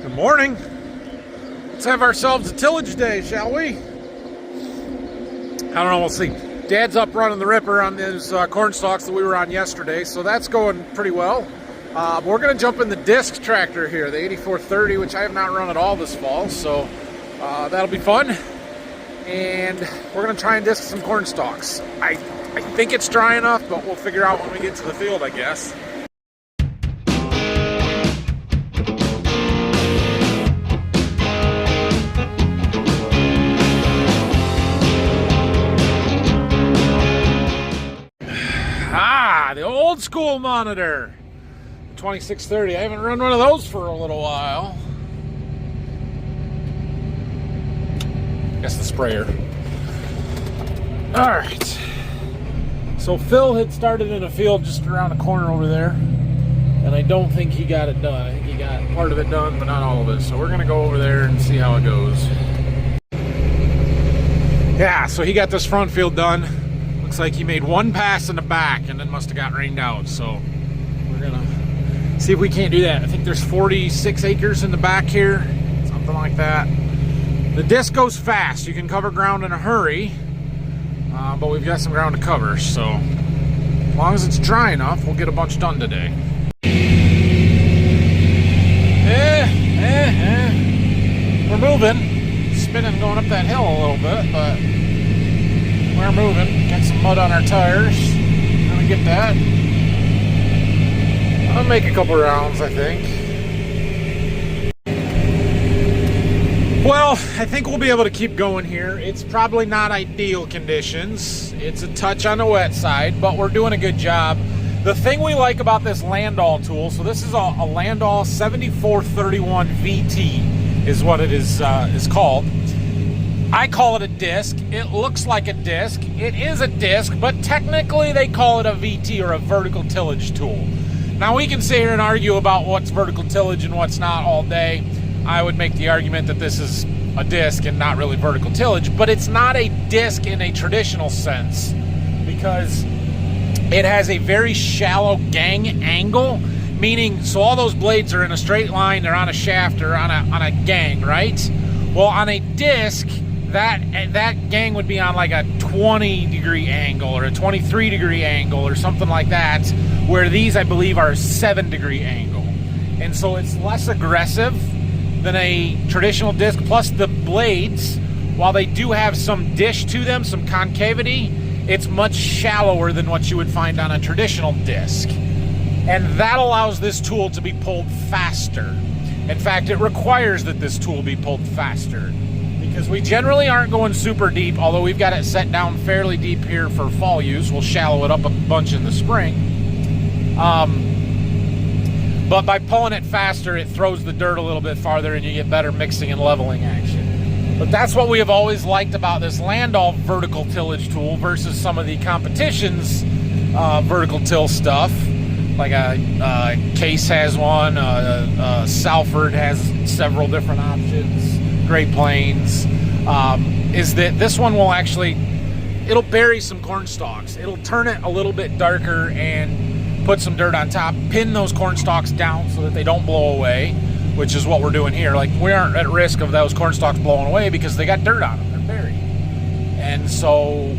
Good morning. Let's have ourselves a tillage day, shall we? I don't know, we'll see. Dad's up running the ripper on those corn stalks that we were on yesterday, so that's going pretty well. We're going to jump in the disc tractor here, the 8430, which I have not run at all this fall, so that'll be fun. And we're going to try and disc some corn stalks. I think it's dry enough, but we'll figure out when we get to the field, I guess. The old school monitor, 2630. I haven't run one of those for a little while. Guess the sprayer. All right. So Phil had started in a field just around the corner over there, and I don't think he got it done. I think he got part of it done, but not all of it. So we're gonna go over there and see how it goes. Yeah, so he got this front field done. Looks like he made one pass in the back and then must have got rained out. So we're gonna see if we can't do that. I think there's 46 acres in the back here, something like that. The disc goes fast. You can cover ground in a hurry, but we've got some ground to cover. So as long as it's dry enough, we'll get a bunch done today. We're moving, spinning, going up that hill a little bit, but we're moving. Got some mud on our tires. Gonna get that. I'll make a couple rounds, I think. Well, I think we'll be able to keep going here. It's probably not ideal conditions. It's a touch on the wet side, but we're doing a good job. The thing we like about this Landall tool, so this is a Landall 7431 VT is what it is called. I call it a disc. It looks like a disc. It is a disc, but technically they call it a VT, or a vertical tillage tool. Now we can sit here and argue about what's vertical tillage and what's not all day. I would make the argument that this is a disc and not really vertical tillage, but it's not a disc in a traditional sense because it has a very shallow gang angle, meaning so all those blades are in a straight line, they're on a shaft or on a gang, right? Well, on a disc, that gang would be on like a 20-degree angle or a 23-degree angle or something like that, where these, I believe, are a 7-degree angle. And so it's less aggressive than a traditional disc, plus the blades, while they do have some dish to them, some concavity, it's much shallower than what you would find on a traditional disc. And that allows this tool to be pulled faster. In fact, it requires that this tool be pulled faster, because we generally aren't going super deep, although we've got it set down fairly deep here for fall use. We'll shallow it up a bunch in the spring. But by pulling it faster, it throws the dirt a little bit farther and you get better mixing and leveling action. But that's what we have always liked about this Landall vertical tillage tool versus some of the competition's vertical till stuff. Like Case has one, Salford has several different options. Great Plains, is that this one will actually, it'll bury some corn stalks. It'll turn it a little bit darker and put some dirt on top, pin those corn stalks down so that they don't blow away, which is what we're doing here. Like, we aren't at risk of those corn stalks blowing away because they got dirt on them, they're buried. And so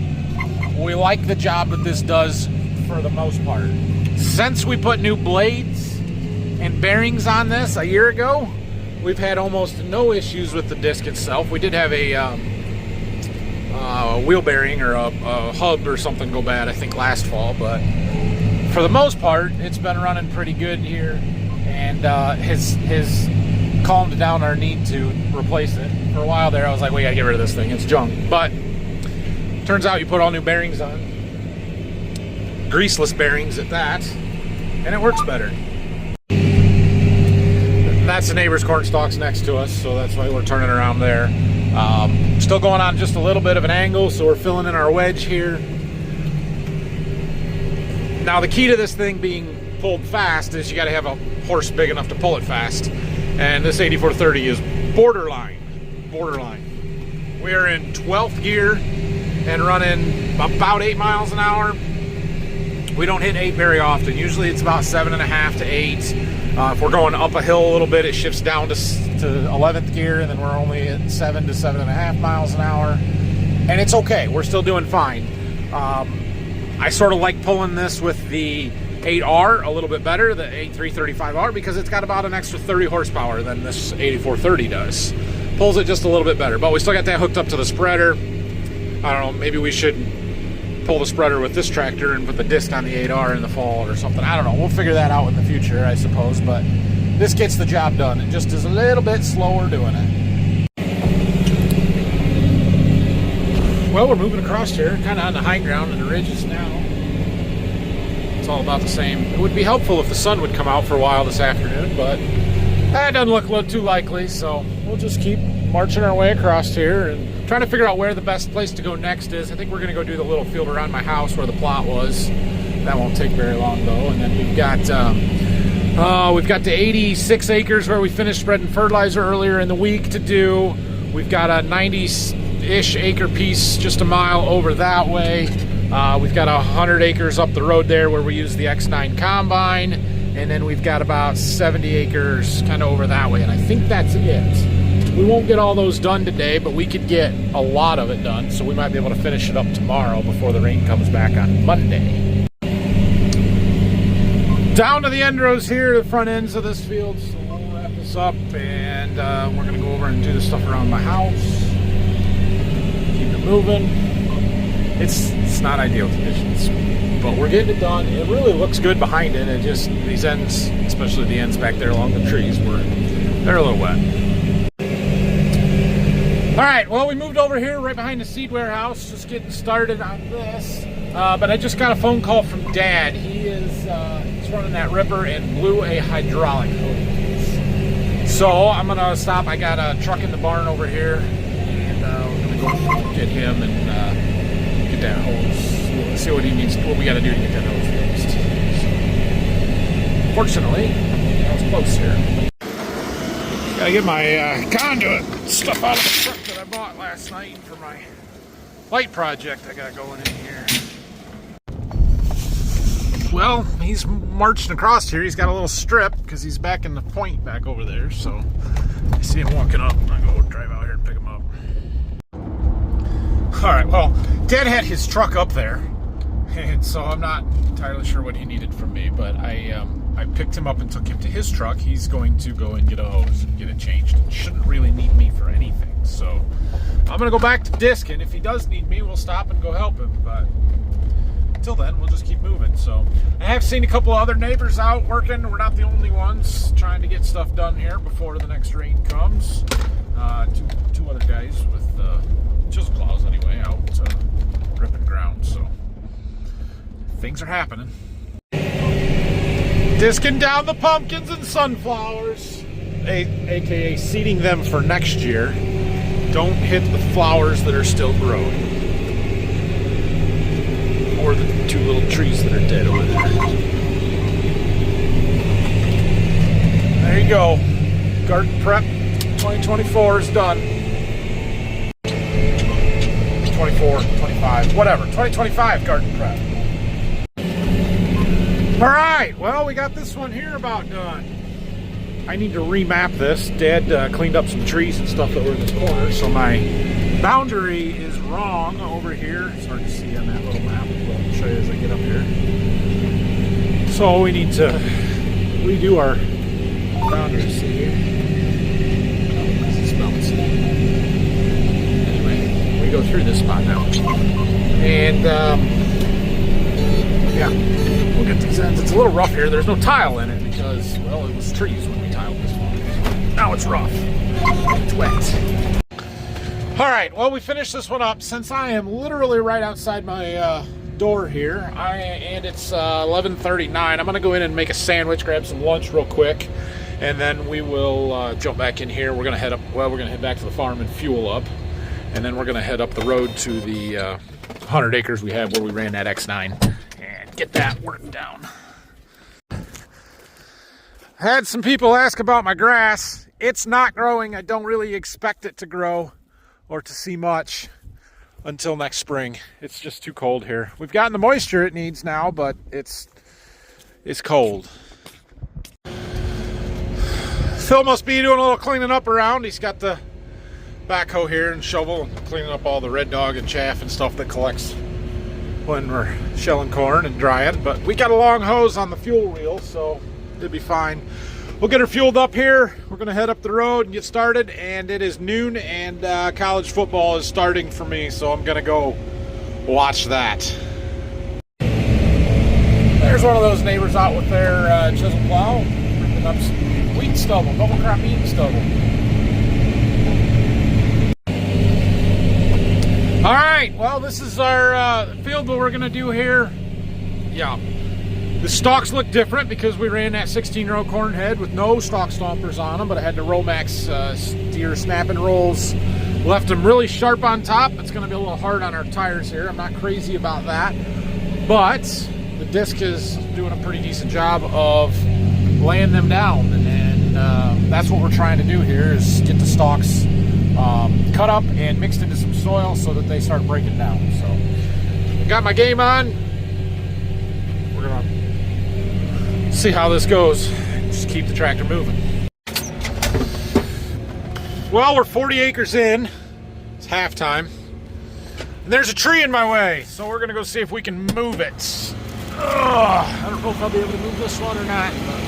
we like the job that this does for the most part. Since we put new blades and bearings on this a year ago, we've had almost no issues with the disc itself. We did have a wheel bearing or a hub or something go bad, I think, last fall, but for the most part, it's been running pretty good here, and has calmed down our need to replace it. For a while there, I was like, we gotta get rid of this thing, it's junk. But turns out you put all new bearings on, greaseless bearings at that, and it works better. That's the neighbor's corn stalks next to us, so that's why we're turning around there. Still going on just a little bit of an angle, so we're filling in our wedge here. Now, the key to this thing being pulled fast is you got to have a horse big enough to pull it fast, and this 8430 is borderline. We're in 12th gear and running about 8 miles an hour. We don't hit 8 very often. Usually it's about 7.5 to 8. If we're going up a hill a little bit, it shifts down to 11th gear, and then we're only at 7 to 7.5 miles an hour. And it's okay. We're still doing fine. I sort of like pulling this with the 8R a little bit better, the 8335R, because it's got about an extra 30 horsepower than this 8430 does. Pulls it just a little bit better, but we still got that hooked up to the spreader. I don't know, maybe we should pull the spreader with this tractor and put the disc on the 8R in the fall or something. I don't know. We'll figure that out in the future, I suppose, but this gets the job done. It just is a little bit slower doing it. Well, we're moving across here, kind of on the high ground and the ridges now. It's all about the same. It would be helpful if the sun would come out for a while this afternoon, but that doesn't look too likely, so we'll just keep marching our way across here and trying to figure out where the best place to go next is. I think we're going to go do the little field around my house where the plot was. That won't take very long, though. And then we've got the 86 acres where we finished spreading fertilizer earlier in the week to do. We've got a 90-ish acre piece just a mile over that way. We've got 100 acres up the road there where we use the X9 combine. And then we've got about 70 acres kind of over that way. And I think that's it. We won't get all those done today, but we could get a lot of it done. So we might be able to finish it up tomorrow before the rain comes back on Monday. Down to the end rows here, the front ends of this field. So we'll wrap this up and we're going to go over and do the stuff around my house. Keep it moving. It's not ideal conditions, but we're getting it done. It really looks good behind it. It just, these ends, especially the ends back there along the trees, they're a little wet. All right, well, we moved over here right behind the seed warehouse, just getting started on this. But I just got a phone call from Dad. He's running that ripper and blew a hydraulic hose. So I'm gonna stop. I got a truck in the barn over here, and we're gonna go get him and get that hose. We'll see what he needs, what we got to do to get that hose fixed. So, fortunately, I was close here. Gotta get my conduit stuff out of the truck that I bought last night for my light project I got going in here. Well, he's marching across here. He's got a little strip because he's back in the point back over there. So I see him walking up. I go drive out here and pick him up. All right, well, Dad had his truck up there, and so I'm not entirely sure what he needed from me, but I picked him up and took him to his truck. He's going to go and get a hose and get it changed. He shouldn't really need me for anything, so I'm going to go back to disc, and if he does need me, we'll stop and go help him, but until then, we'll just keep moving. So I have seen a couple of other neighbors out working. We're not the only ones trying to get stuff done here before the next rain comes. Two other guys with chisel claws anyway out ripping ground, so things are happening. Disking down the pumpkins and sunflowers, aka seeding them for next year. Don't hit the flowers that are still growing, or the two little trees that are dead over there. There you go. Garden prep 2024 is done. 24, 25, whatever. 2025 garden prep. All right, well, we got this one here about done. I need to remap this. Dad cleaned up some trees and stuff that were in this corner, so my boundary is wrong over here. It's hard to see on that little map, but I'll show you as I get up here. So we need to redo our boundaries here. Anyway, we go through this spot now. And, yeah, we'll get these ends. It's a little rough here. There's no tile in it because, well, it was trees when we tiled this one. Now it's rough. It's wet. All right, well, we finished this one up. Since I am literally right outside my door here, and it's 11:39, I'm going to go in and make a sandwich, grab some lunch real quick, and then we will jump back in here. We're going to head up, well, we're going to head back to the farm and fuel up, and then we're going to head up the road to the 100 acres we have where we ran that X9 and get that worked down. I had some people ask about my grass. It's not growing. I don't really expect it to grow or to see much until next spring. It's just too cold here. We've gotten the moisture it needs now, but it's cold. Phil must be doing a little cleaning up around. He's got the backhoe here and shovel, cleaning up all the red dog and chaff and stuff that collects when we're shelling corn and drying. But we got a long hose on the fuel wheel, so it'll be fine. We'll get her fueled up here. We're gonna head up the road and get started, and it is noon, and college football is starting for me, so I'm gonna go watch that. There's one of those neighbors out with their chisel plow, ripping up some wheat stubble, double crop wheat stubble. All right, well, this is our field that we're gonna do here. Yeah, the stalks look different because we ran that 16-row corn head with no stalk stompers on them, but I had the Romax steer snapping rolls. Left them really sharp on top. It's gonna be a little hard on our tires here. I'm not crazy about that, but the disc is doing a pretty decent job of laying them down, and that's what we're trying to do here, is get the stalks cut up and mixed into some soil so that they start breaking down. So got my game on. We're gonna see how this goes. Just keep the tractor moving. Well, we're 40 acres in. It's halftime. And there's a tree in my way, so we're gonna go see if we can move it. I don't know if I'll be able to move this one or not, but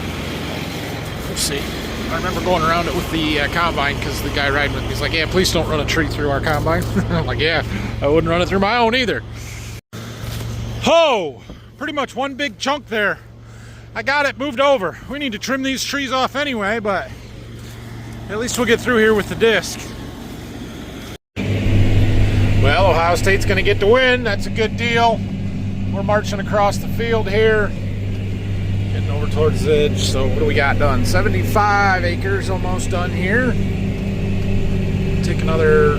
we'll see. I remember going around it with the combine, because the guy riding with me, he's like, yeah, please don't run a tree through our combine. I'm like, yeah, I wouldn't run it through my own either. Oh, pretty much one big chunk there. I got it moved over. We need to trim these trees off anyway, but at least we'll get through here with the disc. Well, Ohio State's going to get the win. That's a good deal. We're marching across the field here, getting over towards the edge. So what do we got done? 75 acres almost done here. Take another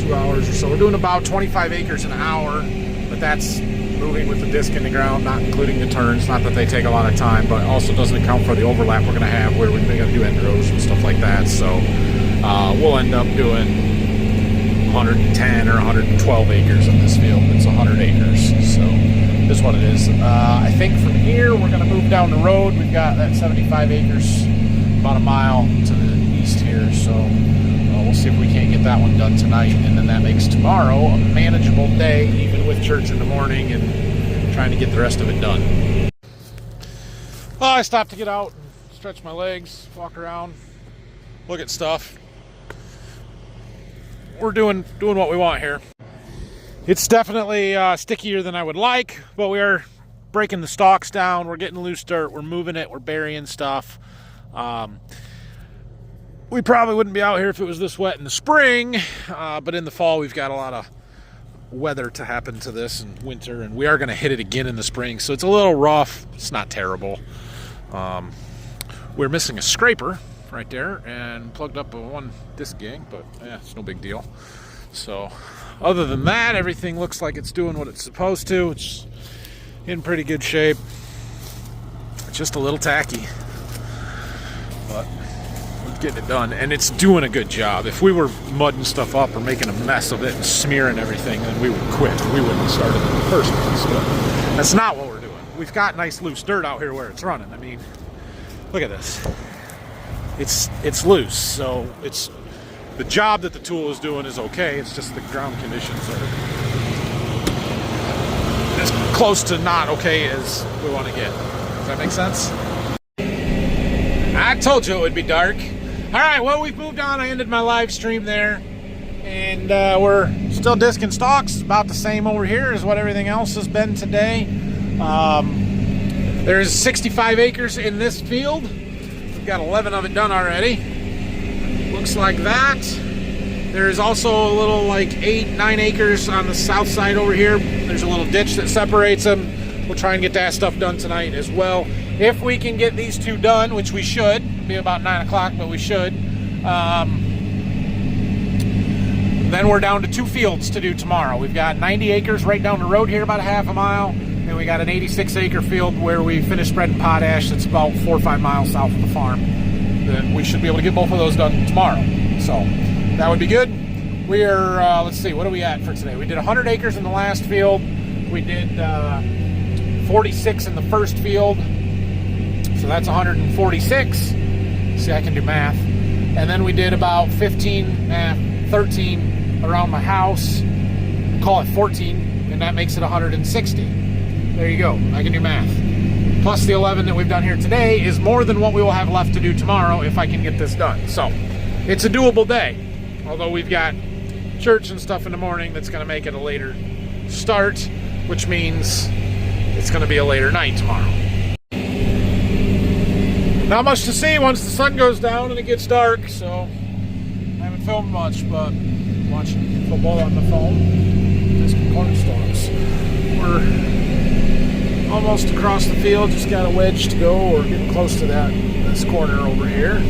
2 hours or so. We're doing about 25 acres an hour, but that's moving with the disc in the ground, not including the turns. Not that they take a lot of time, but also doesn't account for the overlap we're going to have where we're going to do end rows and stuff like that. So we'll end up doing 110 or 112 acres in this field. It's 100 acres, so this is what it is. I think from here we're going to move down the road. We've got that 75 acres, about a mile to the east here, so we'll see if we can't get that one done tonight, and then that makes tomorrow a manageable day, even with church in the morning and trying to get the rest of it done. Well, I stopped to get out and stretch my legs, walk around, look at stuff. We're doing what we want here. It's definitely stickier than I would like, but we are breaking the stalks down. We're getting loose dirt. We're moving it. We're burying stuff. We probably wouldn't be out here if it was this wet in the spring, but in the fall we've got a lot of weather to happen to this, and winter, and we are going to hit it again in the spring, so it's a little rough. It's not terrible. We're missing a scraper right there and plugged up a one disc gang, but yeah, it's no big deal. So other than that, everything looks like it's doing what it's supposed to. It's in pretty good shape. It's just a little tacky, but we're getting it done, and it's doing a good job. If we were mudding stuff up or making a mess of it and smearing everything, then we would quit. We wouldn't have started in the first place, but that's not what we're doing. We've got nice loose dirt out here where it's running. I mean, look at this. It's loose, so it's the job that the tool is doing is okay. It's just the ground conditions are as close to not okay as we want to get. Does that make sense? I told you it would be dark. All right, well, we've moved on. I ended my live stream there, and we're still discing stalks. About the same over here as what everything else has been today. There's 65 acres in this field. Got 11 of it done already. Looks like that. There's also a little like 8-9 acres on the south side over here. There's a little ditch that separates them. We'll try and get that stuff done tonight as well. If we can get these two done, which we should, it'll be about 9 o'clock, but we should. Then we're down to 2 fields to do tomorrow. We've got 90 acres right down the road here, about a half a mile. And we got an 86-acre field where we finished spreading potash that's about 4 or 5 miles south of the farm. Then we should be able to get both of those done tomorrow. So that would be good. We are, let's see, what are we at for today? We did 100 acres in the last field. We did 46 in the first field. So that's 146. See, I can do math. And then we did about 13 around my house. Call it 14, and that makes it 160. There you go. I can do math. Plus the 11 that we've done here today is more than what we will have left to do tomorrow if I can get this done. So it's a doable day. Although we've got church and stuff in the morning, that's going to make it a later start, which means it's going to be a later night tomorrow. Not much to see once the sun goes down and it gets dark, so I haven't filmed much, but watching football on the phone. There's some corn stalks. We're almost across the field, just got a wedge to go. We're getting close to this corner over here.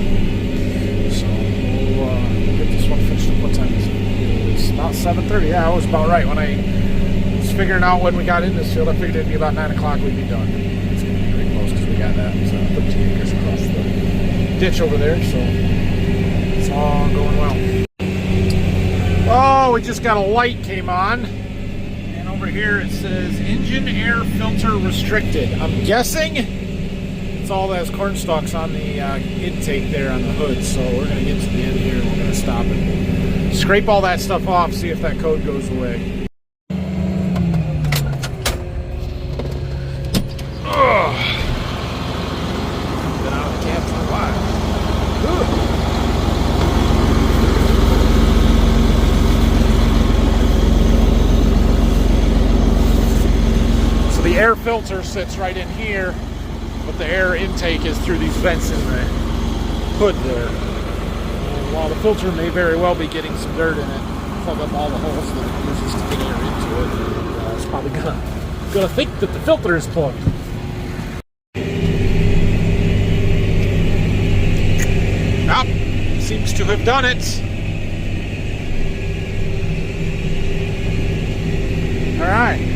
So we'll get this one finished up. What time is it? It's about 7:30. Yeah, I was about right. When I was figuring out when we got in this field, I figured it'd be about 9 o'clock we'd be done. It's going to be pretty close because we got that 13 acres across the ditch over there, so it's all going well. Oh, we just got a light came on. Over here it says engine air filter restricted. I'm guessing it's all those corn stalks on the intake there on the hood. So we're going to get to the end here and we're going to stop and scrape all that stuff off, see if that code goes away. Ugh. Been out of the cab for a while. Ugh. The air filter sits right in here, but the air intake is through these vents in the hood there. And while the filter may very well be getting some dirt in it, plug up all the holes that it uses to get air into it, and it's probably gonna think that the filter is plugged. Nope, seems to have done it. All right.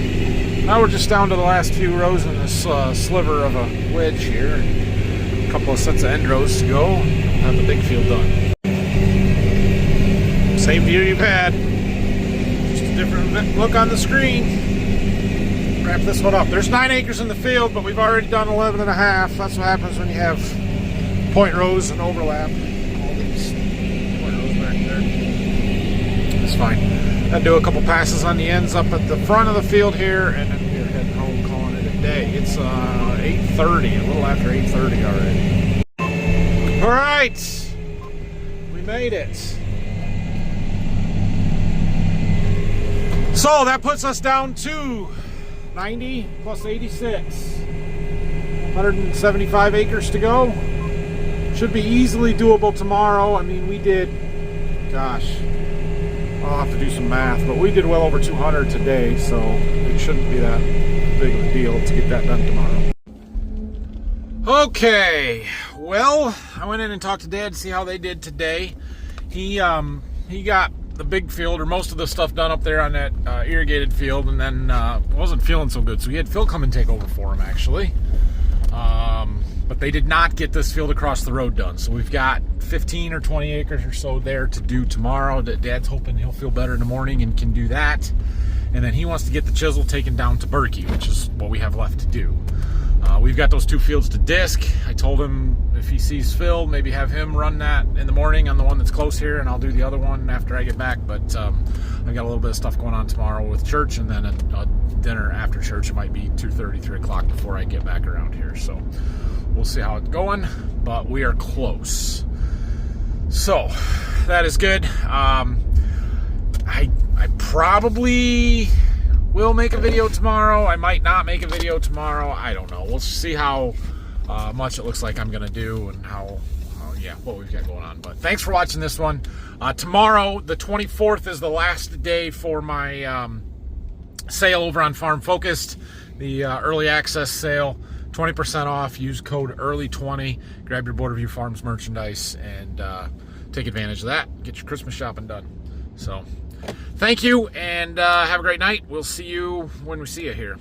Now we're just down to the last few rows in this sliver of a wedge here. A couple of sets of end rows to go. We'll have the big field done. Same view you've had. Just a different look on the screen. Wrap this one up. There's 9 acres in the field, but we've already done 11 and a half. That's what happens when you have point rows and overlap. All these point rows back there. It's fine. I'll do a couple passes on the ends up at the front of the field here, and then we're heading home, calling it a day. It's 8:30, a little after 8:30 already. All right, we made it. So that puts us down to 90 plus 86, 175 acres to go. Should be easily doable tomorrow. I mean, we did, gosh, I'll have to do some math, but we did well over 200 today, so it shouldn't be that big of a deal to get that done tomorrow. Okay, well, I went in and talked to Dad to see how they did today. He got the big field, or most of the stuff done up there on that irrigated field, and then wasn't feeling so good, so he had Phil come and take over for him, actually. But they did not get this field across the road done. So we've got 15 or 20 acres or so there to do tomorrow. Dad's hoping he'll feel better in the morning and can do that. And then he wants to get the chisel taken down to Berkey, which is what we have left to do. We've got those 2 fields to disc. I told him if he sees Phil, maybe have him run that in the morning on the one that's close here, and I'll do the other one after I get back. But I've got a little bit of stuff going on tomorrow with church, and then a dinner after church. It might be 2:30, 3 o'clock before I get back around here. So we'll see how it's going, but we are close. So that is good. I probably will make a video tomorrow. I might not make a video tomorrow. I don't know. We'll see how much it looks like I'm going to do and what we've got going on. But thanks for watching this one. Tomorrow, the 24th, is the last day for my sale over on Farm Focused, the early access sale. 20% off. Use code EARLY20. Grab your Border View Farms merchandise and take advantage of that. Get your Christmas shopping done. So thank you, and have a great night. We'll see you when we see you here.